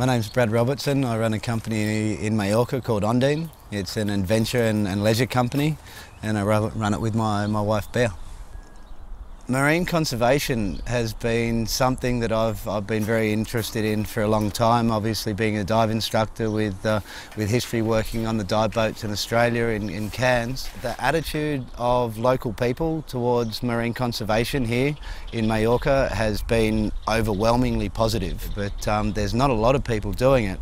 My name's Brad Robertson. I run a company in Mallorca called Ondine. It's an adventure and leisure company, and I run it with my wife Bea. Marine conservation has been something that I've been very interested in for a long time. Obviously, being a dive instructor with history working on the dive boats in Australia in Cairns. The attitude of local people towards marine conservation here in Mallorca has been overwhelmingly positive, but there's not a lot of people doing it.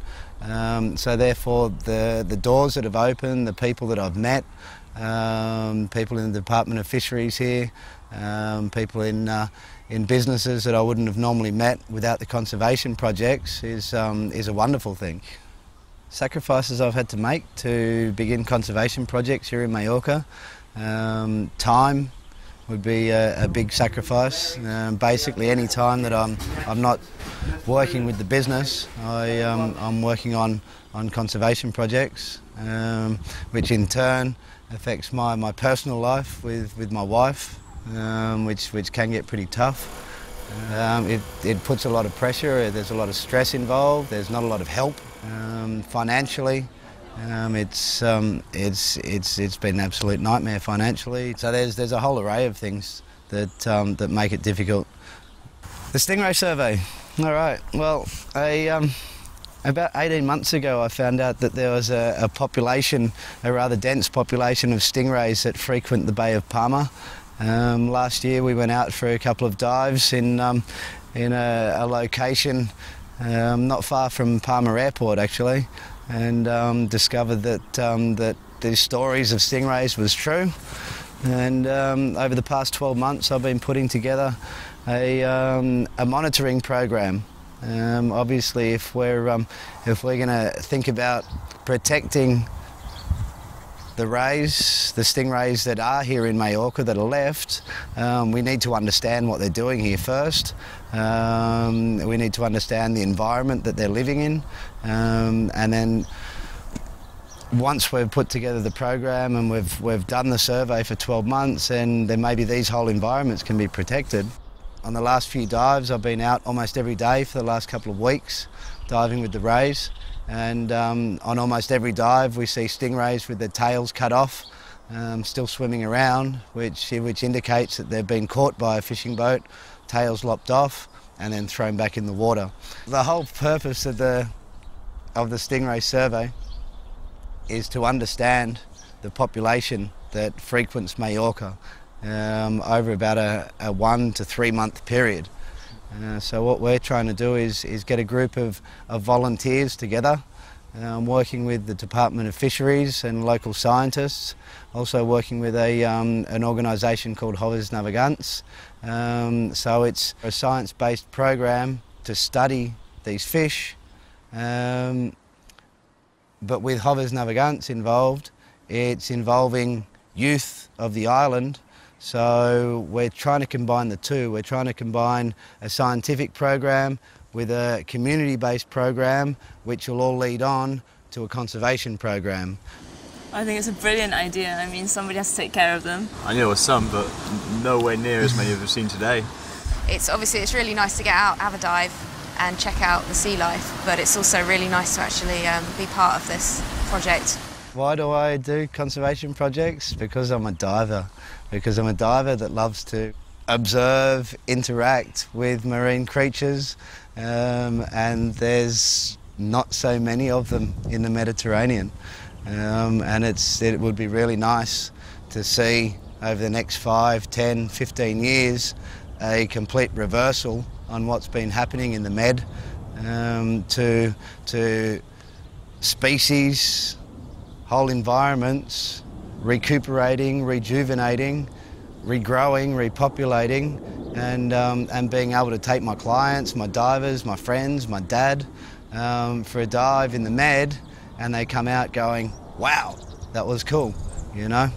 So therefore, the doors that have opened, the people that I've met, people in the Department of Fisheries here, people in businesses that I wouldn't have normally met without the conservation projects is a wonderful thing. Sacrifices I've had to make to begin conservation projects here in Mallorca. Time would be a big sacrifice. Basically any time that I'm not working with the business, I'm working on conservation projects, which in turn affects my personal life with my wife, which can get pretty tough. It puts a lot of pressure, there's a lot of stress involved, there's not a lot of help. Financially, it's been an absolute nightmare financially. So there's a whole array of things that make it difficult. The Stingray survey. All right, well, about 18 months ago I found out that there was a population, a rather dense population of stingrays that frequent the Bay of Palma. Last year we went out for a couple of dives in a location not far from Palma Airport actually, and discovered that the stories of stingrays was true. And over the past 12 months I've been putting together a monitoring program. Obviously, if we're going to think about protecting the stingrays that are here in Mallorca that are left, we need to understand what they're doing here first. We need to understand the environment that they're living in, and then once we've put together the program and we've done the survey for 12 months, and then maybe these whole environments can be protected. On the last few dives, I've been out almost every day for the last couple of weeks, diving with the rays, and on almost every dive we see stingrays with their tails cut off, still swimming around, which indicates that they've been caught by a fishing boat, tails lopped off, and then thrown back in the water. The whole purpose of the stingray survey is to understand the population that frequents Mallorca over about a 1 to 3 month period. So what we're trying to do is get a group of volunteers together, working with the Department of Fisheries and local scientists, also working with an organisation called Joves Navegants. So it's a science-based program to study these fish, but with Joves Navegants involved, it's involving youth of the island. So we're trying to combine the two. We're trying to combine a scientific program with a community-based program, which will all lead on to a conservation program. I think it's a brilliant idea. I mean, somebody has to take care of them. I know some, but nowhere near as many as we've seen today. It's really nice to get out, have a dive and check out the sea life, but it's also really nice to actually be part of this project. Why do I do conservation projects? Because I'm a diver. Because I'm a diver that loves to observe, interact with marine creatures, and there's not so many of them in the Mediterranean. And it would be really nice to see over the next 5, 10, 15 years a complete reversal on what's been happening in the Med, to species, whole environments recuperating, rejuvenating, regrowing, repopulating, and being able to take my clients, my divers, my friends, my dad for a dive in the Med, and they come out going, wow, that was cool, you know.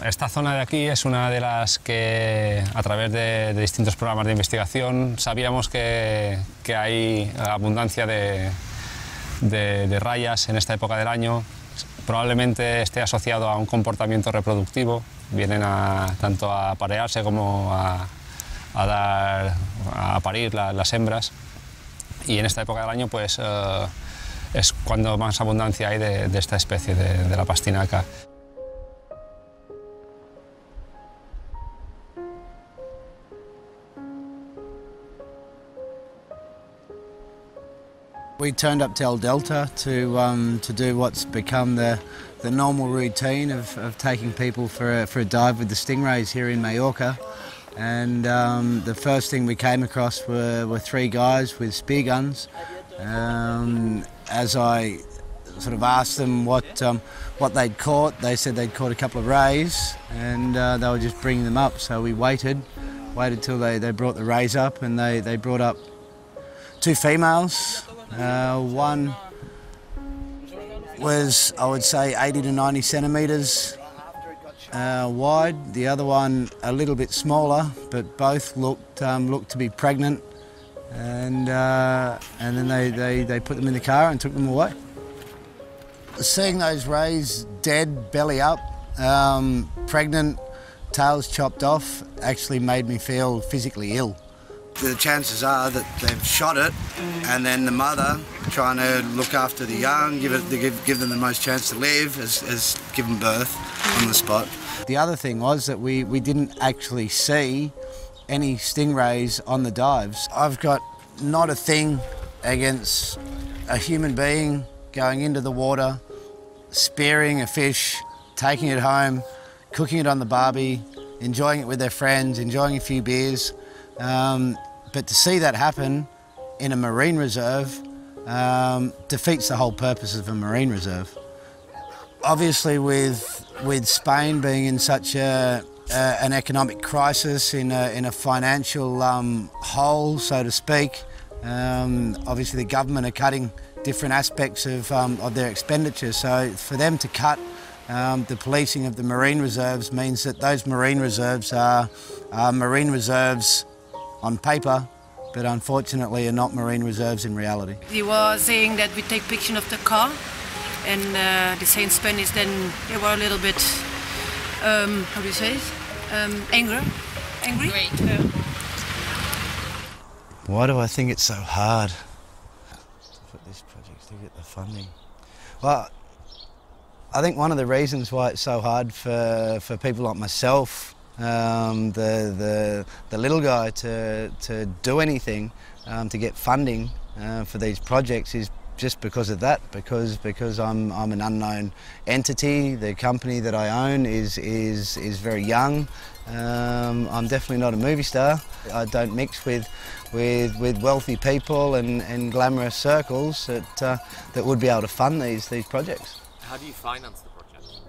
Esta zona de aquí es una de las que, a través de distintos programas de investigación, sabíamos que hay abundancia de rayas en esta época del año. Probablemente esté asociado a un comportamiento reproductivo. Vienen tanto a aparearse como a parir las hembras. y en esta época del año pues es cuando más abundancia hay de esta especie, de la pastinaca. We turned up to El Delta to do what's become the normal routine of taking people for a dive with the Stingrays here in Mallorca. And the first thing we came across were three guys with spear guns. As I sort of asked them what they'd caught, they said they'd caught a couple of rays, and they were just bringing them up. So we waited till they brought the rays up, and they brought up two females. One was, I would say, 80 to 90 centimetres wide. The other one a little bit smaller, but both looked to be pregnant. And then they put them in the car and took them away. Seeing those rays dead, belly up, pregnant, tails chopped off, actually made me feel physically ill. The chances are that they've shot it, and then the mother, trying to look after the young, give them the most chance to live, has given birth on the spot. The other thing was that we didn't actually see any stingrays on the dives. I've got not a thing against a human being going into the water, spearing a fish, taking it home, cooking it on the barbie, enjoying it with their friends, enjoying a few beers. But to see that happen in a marine reserve defeats the whole purpose of a marine reserve. Obviously, with Spain being in such an economic crisis, in a financial hole, so to speak, obviously the government are cutting different aspects of their expenditure. So for them to cut the policing of the marine reserves means that those marine reserves are marine reserves on paper, but unfortunately are not marine reserves in reality. They were saying that we take picture of the car, and the same Spanish, then they were a little bit, how do you say it? Angry? Yeah. Why do I think it's so hard to put this project to get the funding? Well, I think one of the reasons why it's so hard for people like myself, the little guy, to do anything to get funding for these projects is just because of that, because I'm an unknown entity. The company that I own is very young. I'm definitely not a movie star. I don't mix with wealthy people and glamorous circles that would be able to fund these projects. How do you finance the project?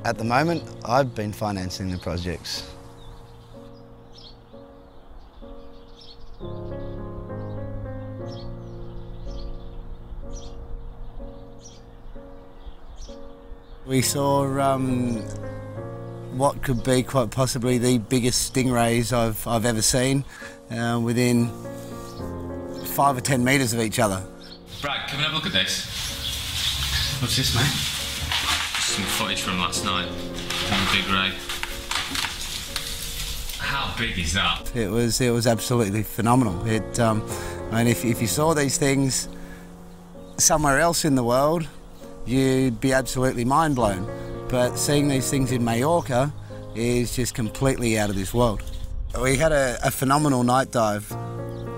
At the moment, I've been financing the projects. We saw what could be quite possibly the biggest stingrays I've ever seen, within 5 or 10 metres of each other. Brad, come and have a look at this. What's this, mate? Some footage from last night. One big ray. How big is that? It was absolutely phenomenal. I mean, if you saw these things somewhere else in the world, you'd be absolutely mind blown. But seeing these things in Mallorca is just completely out of this world. We had a phenomenal night dive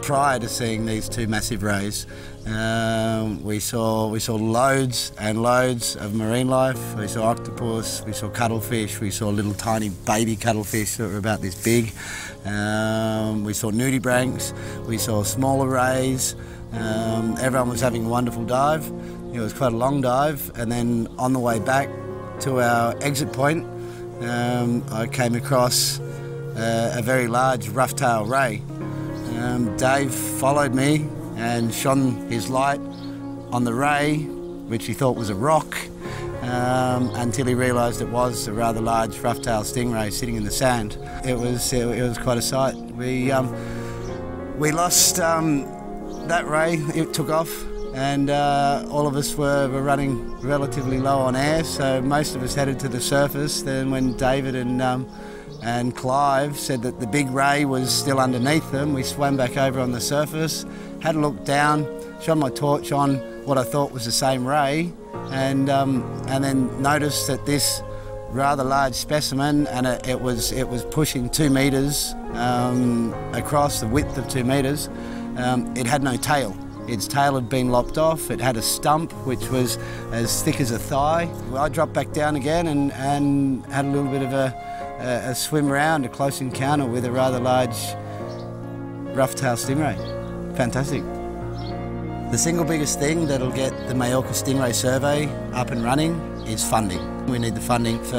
prior to seeing these two massive rays. We saw loads and loads of marine life. We saw octopus, we saw cuttlefish, we saw little tiny baby cuttlefish that were about this big. We saw nudibranchs, we saw smaller rays. Everyone was having a wonderful dive. It was quite a long dive, and then on the way back to our exit point, I came across a very large rough-tailed ray. Dave followed me and shone his light on the ray, which he thought was a rock, until he realised it was a rather large rough-tailed stingray sitting in the sand. It was quite a sight. We lost that ray. It took off, and all of us were running relatively low on air, so most of us headed to the surface. Then when David and and Clive said that the big ray was still underneath them. We swam back over on the surface, had a look down, shone my torch on what I thought was the same ray, and then noticed that this rather large specimen, and it was pushing 2 metres across, the width of 2 metres. It had no tail. Its tail had been lopped off. It had a stump which was as thick as a thigh. I dropped back down again and had a little bit of a swim around, a close encounter with a rather large rough-tailed stingray. Fantastic. The single biggest thing that'll get the Mallorca Stingray survey up and running is funding. We need the funding for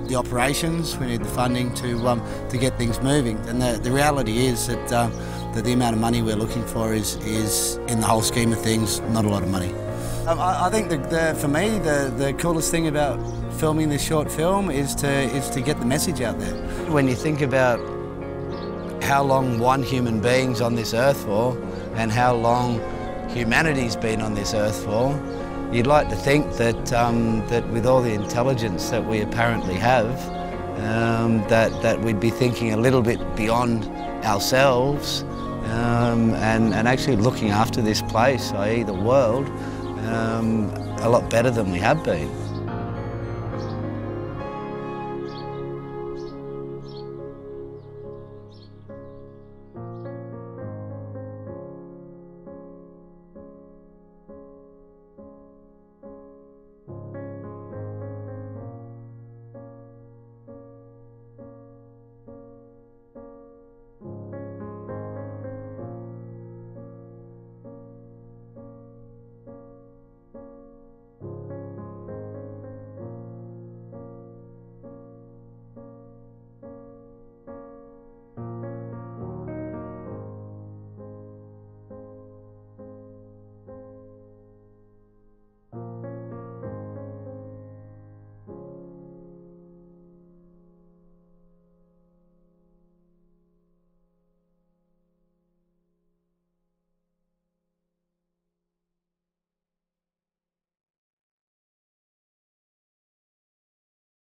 the operations, we need the funding to get things moving. And the reality is that the amount of money we're looking for is, in the whole scheme of things, not a lot of money. I think for me, the coolest thing about filming this short film is to get the message out there. When you think about how long one human being's on this earth for and how long humanity's been on this earth for, you'd like to think that that with all the intelligence that we apparently have, that we'd be thinking a little bit beyond ourselves and actually looking after this place, i.e. the world, a lot better than we have been.